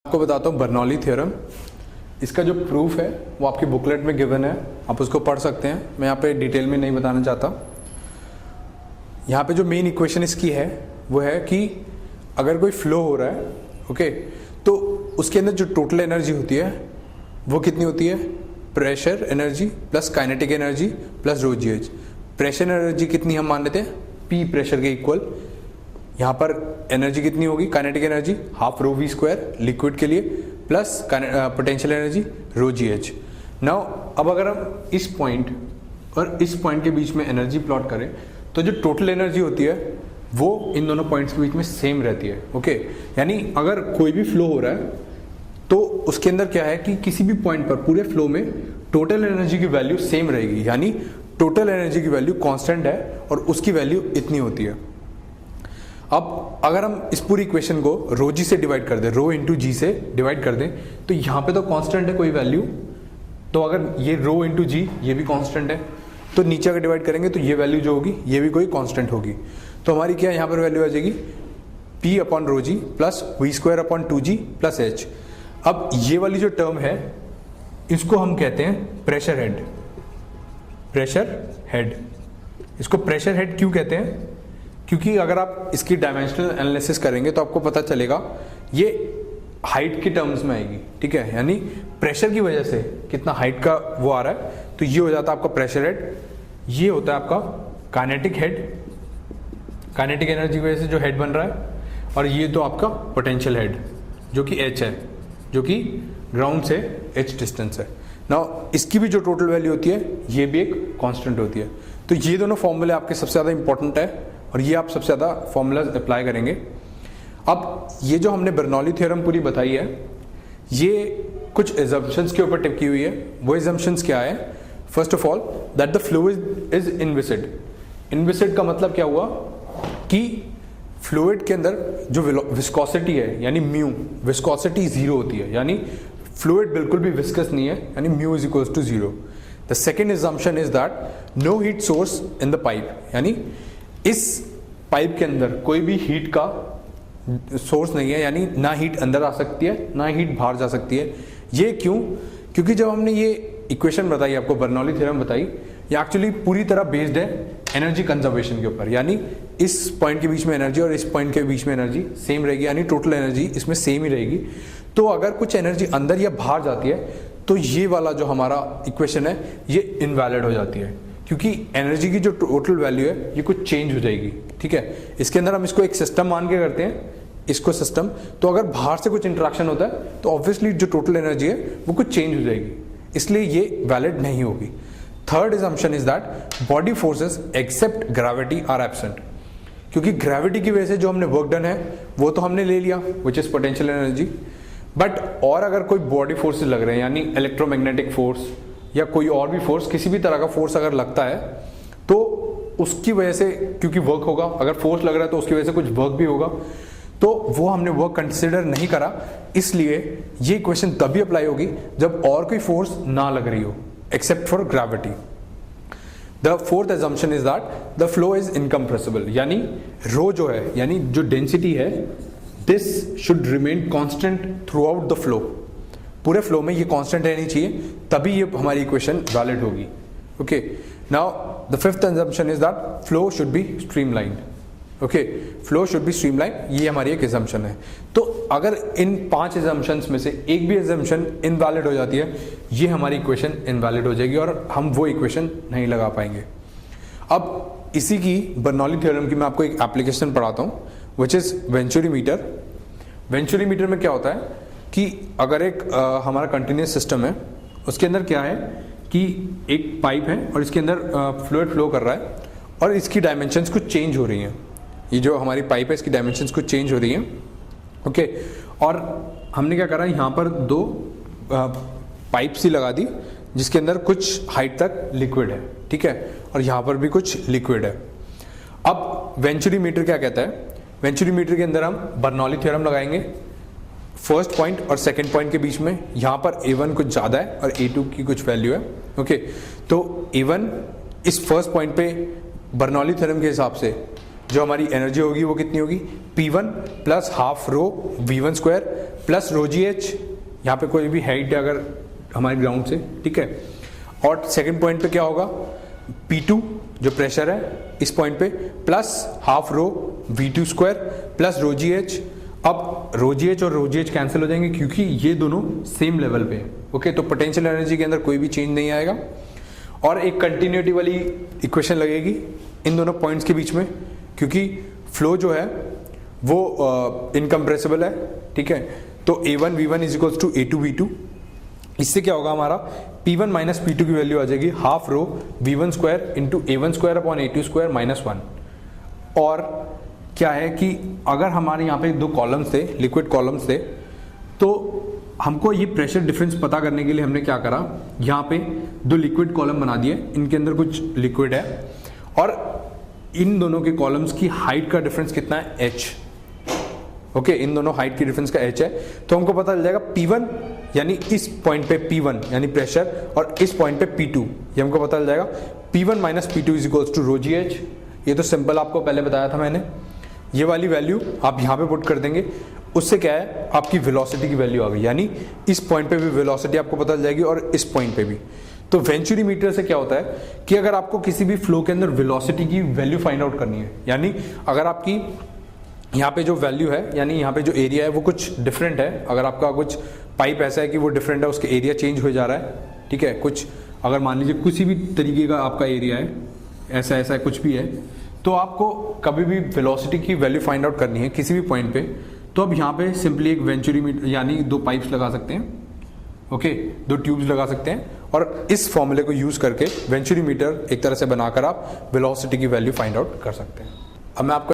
आपको बताता हूँ बर्नौली थ्योरम। इसका जो प्रूफ है वो आपकी बुकलेट में गिवन है, आप उसको पढ़ सकते हैं। मैं यहाँ पे डिटेल में नहीं बताना चाहता। यहाँ पे जो मेन इक्वेशन इसकी है वो है कि अगर कोई फ्लो हो रहा है, ओके, तो उसके अंदर जो टोटल एनर्जी होती है वो कितनी होती है? Pressure energy plus kinetic energy plus rho g h. Pressure energy कितनी हम मान लेते हैं? पी प्रेशर के इक्वल। यहाँ पर एनर्जी कितनी होगी? Kinetic energy half rho v square liquid के लिए plus potential energy rho g h. Now अब अगर हम इस पॉइंट और इस पॉइंट के बीच में एनर्जी प्लॉट करें तो जो टोटल एनर्जी होती है वो इन दोनों पॉइंट्स के बीच में सेम रहती है, ओके। यानी अगर कोई भी फ्लो हो रहा है तो उसके अंदर क्या है कि किसी भी पॉइंट पर पूरे फ्लो में टोटल एनर्जी की वैल्यू सेम रहेगी, यानी टोटल एनर्जी की वैल्यू कांस्टेंट है और उसकी वैल्यू इतनी होती है। अब अगर हम इस पूरी इक्वेशन को रो जी से डिवाइड कर दें, रो इंटू जी से डिवाइड कर दें, तो यहाँ पे तो कांस्टेंट है कोई वैल्यू, तो अगर ये रो इंटू जी ये भी कांस्टेंट है, तो नीचे अगर डिवाइड करेंगे तो ये वैल्यू जो होगी ये भी कोई कांस्टेंट होगी। तो हमारी क्या यहाँ पर वैल्यू आ जाएगी? P upon rho g plus v square upon 2g plus h. अब ये वाली जो टर्म है इसको हम कहते हैं प्रेशर हेड। प्रेशर हेड, इसको प्रेशर हेड क्यों कहते हैं? क्योंकि अगर आप इसकी डायमेंशनल एनालिसिस करेंगे तो आपको पता चलेगा ये हाइट के टर्म्स में आएगी, ठीक है। यानी प्रेशर की वजह से कितना हाइट का वो आ रहा है, तो ये हो जाता है आपका प्रेशर हेड। ये होता है आपका काइनेटिक हेड, काइनेटिक एनर्जी की वजह से जो हेड बन रहा है, और ये तो आपका पोटेंशियल हेड जो कि h है, जो कि ग्राउंड से h डिस्टेंस है। नाउ इसकी भी जो टोटल वैल्यू होती है ये भी एक कांस्टेंट होती है। तो ये दोनों फॉर्मूले आपके सबसे ज़्यादा इंपॉर्टेंट है और ये आप सबसे ज़्यादा फॉर्मूला अप्लाई करेंगे। अब ये जो हमने बर्नौली थ्योरम पूरी बताई है ये कुछ एजम्पशंस के ऊपर टिपकी हुई है। वो एजम्पशंस क्या है? First of all that the fluid is inviscid. Inviscid का मतलब क्या हुआ कि फ्लूइड के अंदर जो विस्कोसिटी है यानी म्यू, विस्कोसिटी जीरो होती है, यानी फ्लूइड बिल्कुल भी विस्कस नहीं है, यानी mu is equals to zero. The second assumption is that no heat source in the pipe, यानी इस पाइप के अंदर कोई भी हीट का सोर्स नहीं है, यानी ना हीट अंदर आ सकती है ना हीट बाहर जा सकती है। ये क्यों? क्योंकि जब हमने ये इक्वेशन बताई आपको, बर्नौली थ्योरम बताई, ये एक्चुअली पूरी तरह बेस्ड है एनर्जी कंजर्वेशन के ऊपर। यानी इस पॉइंट के बीच में एनर्जी और इस पॉइंट के बीच में एनर्जी सेम रहेगी, यानी टोटल एनर्जी इसमें सेम ही रहेगी। तो अगर कुछ एनर्जी अंदर या बाहर जाती है तो ये वाला जो हमारा इक्वेशन है ये इनवैलिड हो जाती है, क्योंकि एनर्जी की जो टोटल वैल्यू है ये कुछ चेंज हो जाएगी, ठीक है। इसके अंदर हम इसको एक सिस्टम मान के करते हैं, इसको सिस्टम। तो अगर बाहर से कुछ इंटरेक्शन होता है तो ऑब्वियसली जो टोटल एनर्जी है वो कुछ चेंज हो जाएगी, इसलिए ये वैलिड नहीं होगी। Third assumption is that body forces except gravity are absent, क्योंकि ग्रेविटी की वजह से जो हमने वर्क डन है वो तो हमने ले लिया, which is potential energy. But और अगर कोई बॉडी फोर्सेस लग रहे हैं, यानी इलेक्ट्रोमैग्नेटिक फोर्स या कोई और भी फोर्स, किसी भी तरह का फोर्स अगर लगता है तो उसकी वजह से, क्योंकि वर्क होगा, अगर फोर्स लग रहा है तो उसकी वजह से कुछ वर्क भी होगा, तो वो हमने वर्क कंसिडर नहीं करा। इसलिए ये इक्वेशन तभी अप्लाई होगी जब और कोई फोर्स ना लग रही हो, except for gravity. The fourth assumption is that the flow is incompressible, यानी रो जो है, यानी जो डेंसिटी है, this should remain constant throughout the flow. पूरे फ्लो में ये कांस्टेंट रहनी चाहिए, तभी ये हमारी इक्वेशन वैलिड होगी, okay. Now the fifth assumption is that flow should be streamlined. Okay, flow should be streamline, ये हमारी एक एजम्पशन है। तो अगर इन 5 एजम्पशंस में से एक भी एजम्पशन इनवैलिड हो जाती है, ये हमारी इक्वेशन इनवैलिड हो जाएगी और हम वो इक्वेशन नहीं लगा पाएंगे। अब इसी की बर्नौली थ्योरम की मैं आपको एक एप्लीकेशन पढ़ाता हूँ, विच इज वेंचुरीमीटर। वेंचुरीमीटर में क्या होता है कि अगर एक हमारा कंटिन्यूस सिस्टम है, उसके अंदर क्या है कि एक पाइप है और इसके अंदर फ्लूइड फ्लो कर रहा है और इसकी डायमेंशंस कुछ चेंज हो रही हैं। ये जो हमारी पाइप है इसकी डायमेंशंस कुछ चेंज हो रही हैं, ओके। और हमने क्या करा, यहाँ पर 2 पाइप सी लगा दी जिसके अंदर कुछ हाइट तक लिक्विड है, ठीक है, और यहाँ पर भी कुछ लिक्विड है। अब वेंचुरीमीटर क्या कहता है? वेंचुरीमीटर के अंदर हम बर्नौली थ्योरम लगाएंगे फर्स्ट पॉइंट और सेकंड पॉइंट के बीच में। यहाँ पर A1 कुछ ज़्यादा है और A2 की कुछ वैल्यू है, ओके। तो A1 इस फर्स्ट पॉइंट पे बर्नौली थ्योरम के हिसाब से जो हमारी एनर्जी होगी वो कितनी होगी, P1 plus half rho V1 square plus रो GH, यहाँ पे कोई भी हाइट है अगर हमारे ग्राउंड से, ठीक है। और सेकंड पॉइंट पे क्या होगा, P2 जो प्रेशर है इस पॉइंट पे plus half rho V2 square plus रो GH। अब रो GH और रो GH कैंसिल हो जाएंगे क्योंकि ये दोनों सेम लेवल पे है, ओके। तो पोटेंशियल एनर्जी के अंदर कोई भी चेंज नहीं आएगा और एक कंटिन्यूटी वाली इक्वेशन लगेगी इन दोनों पॉइंट्स के बीच में, क्योंकि फ्लो जो है वो इनकम्प्रेसिबल है, ठीक है। तो A1 V1 is equals to A2 V2। इससे क्या होगा, हमारा P1 माइनस P2 की वैल्यू आ जाएगी half rho V1 square into A1 square upon A2 square minus 1। और क्या है कि अगर हमारे यहाँ पे 2 कॉलम्स थे, लिक्विड कॉलम्स थे, तो हमको ये प्रेशर डिफरेंस पता करने के लिए हमने क्या करा, यहाँ पे 2 लिक्विड कॉलम बना दिए, इनके अंदर कुछ लिक्विड है और इन दोनों के कॉलम्स की हाइट का डिफरेंस कितना है, h, ओके। इन दोनों हाइट की डिफरेंस का h है, तो हमको पता चल जाएगा P1 यानी इस पॉइंट पे P1 यानी प्रेशर और इस पॉइंट पे P2, ये हमको पता चल जाएगा P1 minus P2 is equals to rho GH। ये तो सिंपल आपको पहले बताया था मैंने। ये वाली वैल्यू आप यहाँ पे पुट कर देंगे, उससे क्या है आपकी वेलोसिटी की वैल्यू आ गई, यानी इस पॉइंट पे भी वेलोसिटी आपको पता चल जाएगी और इस पॉइंट पे भी। तो वेंचुरी मीटर से क्या होता है कि अगर आपको किसी भी फ्लो के अंदर वेलोसिटी की वैल्यू फाइंड आउट करनी है, यानी अगर आपकी यहाँ पे जो वैल्यू है, यानी यहाँ पे जो एरिया है वो कुछ डिफरेंट है, अगर आपका कुछ पाइप ऐसा है कि वो डिफरेंट है, उसके एरिया चेंज हो जा रहा है, ठीक है। कुछ अगर मान लीजिए किसी भी तरीके का आपका एरिया है, ऐसा ऐसा कुछ भी है, तो आपको कभी भी वेलोसिटी की वैल्यू फाइंड आउट करनी है किसी भी पॉइंट पे, तो अब यहाँ पे सिंपली एक वेंचुरी मीटर यानी 2 पाइप्स लगा सकते हैं, ओके, 2 ट्यूब्स लगा सकते हैं और इस फॉर्मूले को यूज करके वेंचुरी मीटर एक तरह से बनाकर आप वेलोसिटी की वैल्यू फाइंड आउट कर सकते हैं। अब मैं आपको